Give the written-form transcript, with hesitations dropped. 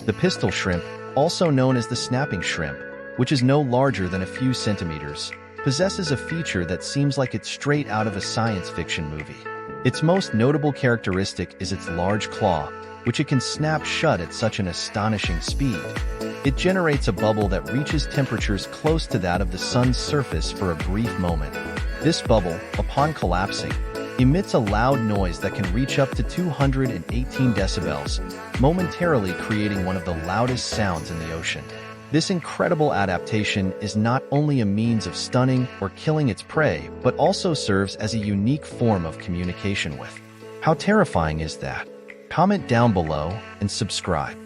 The pistol shrimp, also known as the snapping shrimp, which is no larger than a few centimeters, possesses a feature that seems like it's straight out of a science fiction movie. Its most notable characteristic is its large claw, which it can snap shut at such an astonishing speed. It generates a bubble that reaches temperatures close to that of the sun's surface for a brief moment. This bubble, upon collapsing, emits a loud noise that can reach up to 218 decibels, momentarily creating one of the loudest sounds in the ocean. This incredible adaptation is not only a means of stunning or killing its prey, but also serves as a unique form of communication with. How terrifying is that? Comment down below and subscribe.